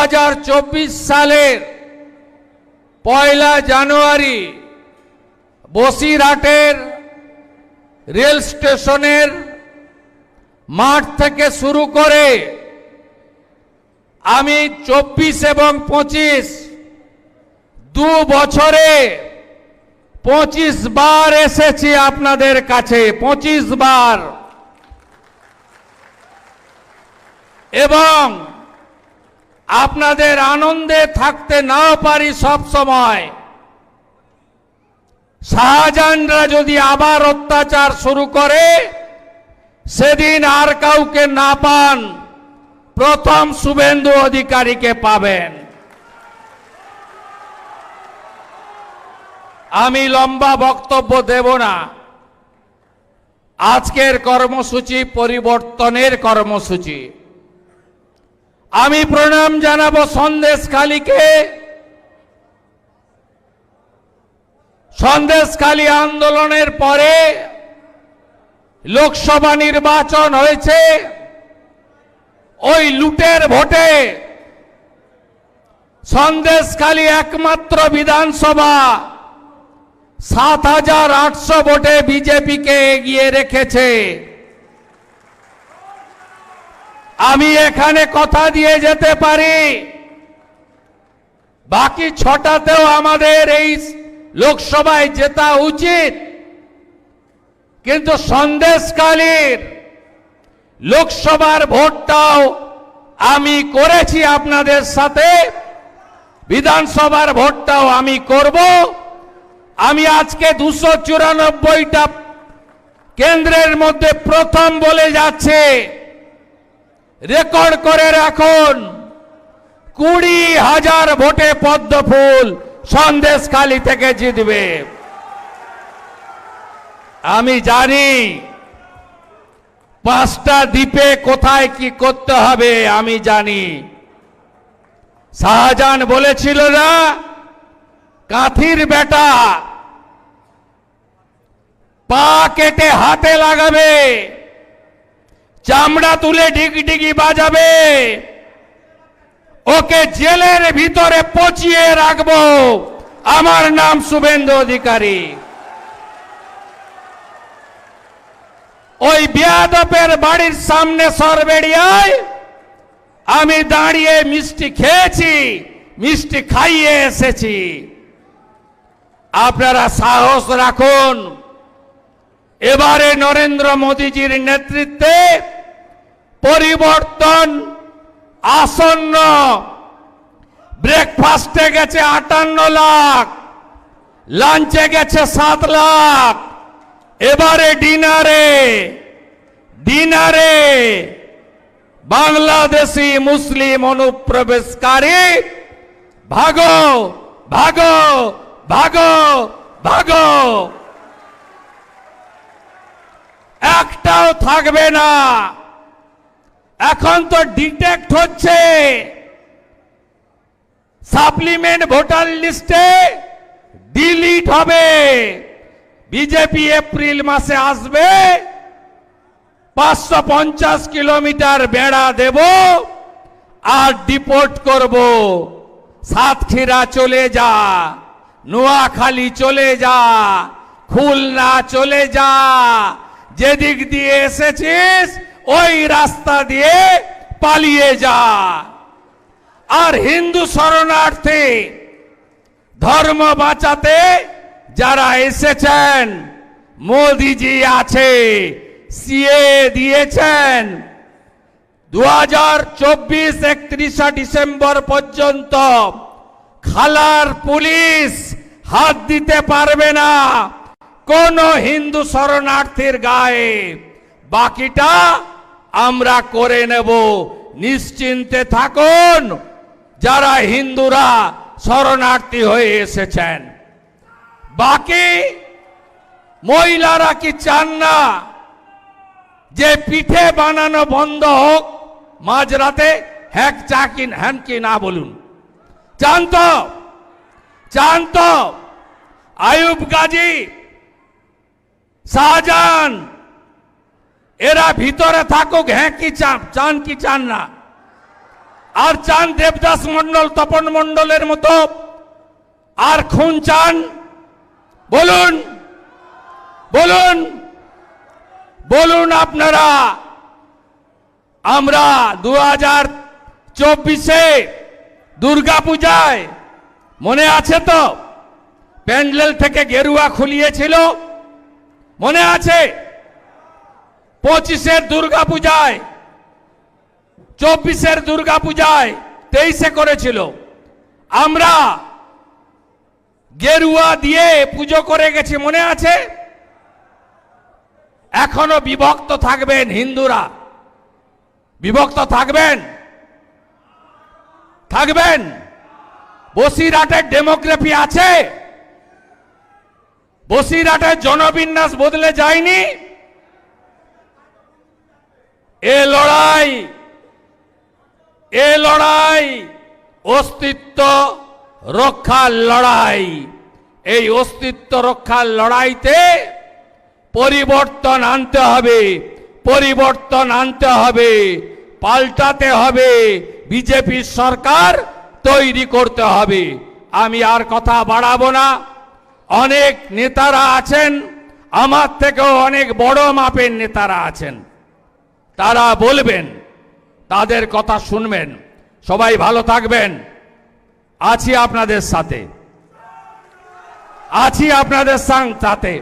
2024 সালের 1 জানুয়ারি বসিরহাটের রেল স্টেশনের মাঠ থেকে শুরু করে আমি 24 এবং 25 দু বছরে 25 বার এসেছি আপনাদের কাছে, 25 বার, এবং আপনাদের আনন্দে থাকতে নাও পারি সব সময়। শাহজাহানরা যদি আবার অত্যাচার শুরু করে সেদিন আর কাউকে না পান, প্রথম শুভেন্দু অধিকারীকে পাবেন। আমি লম্বা বক্তব্য দেব না। আজকের কর্মসূচি পরিবর্তনের কর্মসূচি। আমি প্রণাম জানাবো সন্দেশখালীকে। সন্দেশখালী আন্দোলনের পরে লোকসভা নির্বাচন হয়েছে। ওই লুটের ভোটে সন্দেশখালী একমাত্র বিধানসভা ৭,৮০০ ভোটে বিজেপিকে এগিয়ে রেখেছে। আমি এখানে কথা দিয়ে যেতে পারি বাকি ৬টাতেও আমাদের এই লোকসভায় জেতা উচিত, কিন্তু সন্দেশখালীর লোকসভার ভোটটাও আমি করেছি আপনাদের সাথে, বিধানসভার ভোটটাও আমি করব। আমি আজকে 294টা কেন্দ্রের মধ্যে প্রথম বলে যাচ্ছে, রেকর্ড করে রাখুন, 20,000 ভোটে পদ্মফুল সন্দেশখালী থেকে জিতবে। আমি জানি 5টা দ্বীপে কোথায় কি করতে হবে, আমি জানি। শাহজাহান বলেছিল না, কাঁথির বেটা পা কেটে হাতে লাগাবে, চামড়া তুলে ডিগডিগি বাজাবে, ওকে জেলের ভিতরে পচিয়ে রাখবো। আমার নাম শুভেন্দু অধিকারী। ওই বেয়াদপের বাড়ির সামনে সরবেড়িয়ায় আমি দাঁড়িয়ে মিষ্টি খেয়েছি, মিষ্টি খাইয়ে এসেছি। আপনারা সাহস রাখুন। এবারে নরেন্দ্র মোদীজির নেতৃত্বে পরিবর্তন আসন্ন। ব্রেকফাস্টে গেছে 58 লাখ, লাঞ্চে গেছে 7 লাখ, এবারে ডিনারে বাংলাদেশি মুসলিম অনুপ্রবেশকারী ভাগো ভাগো ভাগো ভাগো, একটাও থাকবে না। এখন তো ডিটেক্ট হচ্ছে, সাপ্লিমেন্ট ভোটার লিস্টে ডিলিট হবে। বিজেপি এপ্রিল মাসে আসবে, 550 কিলোমিটার বেড়া দেব আর ডিপোর্ট করব। সাতক্ষীরা চলে যা, নোয়াখালী চলে যা, খুলনা চলে যা, যেদিক দিয়ে এসেছিস ওই রাস্তা দিয়ে পালিয়ে যা। আর হিন্দু শরণার্থী ধর্ম বাঁচাতে যারা এসেছেন, মোদিজি আছে, সিএ দিয়েছেন। 2024 31 ডিসেম্বর পর্যন্ত খালার পুলিশ হাত দিতে পারবে না কোন হিন্দু শরণার্থীর গায়ে। বাকিটা আমরা করে নেব, নিশ্চিন্তে থাকুন যারা হিন্দুরা শরণার্থী হয়ে এসেছেন। বাকি মহিলারা কি চান না যে পিঠে বানানো বন্ধ হোক মাঝরাতে? হ্যাঁ চাকিন হ্যান কি না বলুন, চান তো? আয়ুব গাজী, শাহজাহান এরা ভিতরে থাকুক, হ্যাঁ কি চান কি চান না? আর চান দেবদাস মণ্ডল, তপন মণ্ডলের মতো আর খুন চান? বলুন বলুন বলুন আপনারা। আমরা 2024-এ দুর্গাপূজায় মনে আছে তো প্যান্ডেল থেকে গেরুয়া খুলিয়েছিল, মনে আছে? 25-এর দুর্গাপূজায়, 24-এর দুর্গাপূজায়, 23-এ করেছিল। আমরা গেরুয়া দিয়ে পুজো করে গেছি, মনে আছে? এখনো বিভক্ত থাকবেন হিন্দুরা, বিভক্ত থাকবেন, থাকবেন। বসিরহাটের ডেমোগ্রাফি আছে, বসিরহাটের জনবিন্যাস বদলে যায়নি। এ লড়াই অস্তিত্ব রক্ষার লড়াই। এই অস্তিত্ব রক্ষার লড়াইতে পরিবর্তন আনতে হবে, পরিবর্তন আনতে হবে, পাল্টাতে হবে, বিজেপি সরকার তৈরি করতে হবে। আমি আর কথা বাড়াবো না। অনেক নেতারা আছেন, আমার থেকেও অনেক বড় মাপের নেতারা আছেন, তারা বলবেন, তাদের কথা শুনবেন। সবাই ভালো থাকবেন। আছি আপনাদের সাথে, আছি আপনাদের সাথে।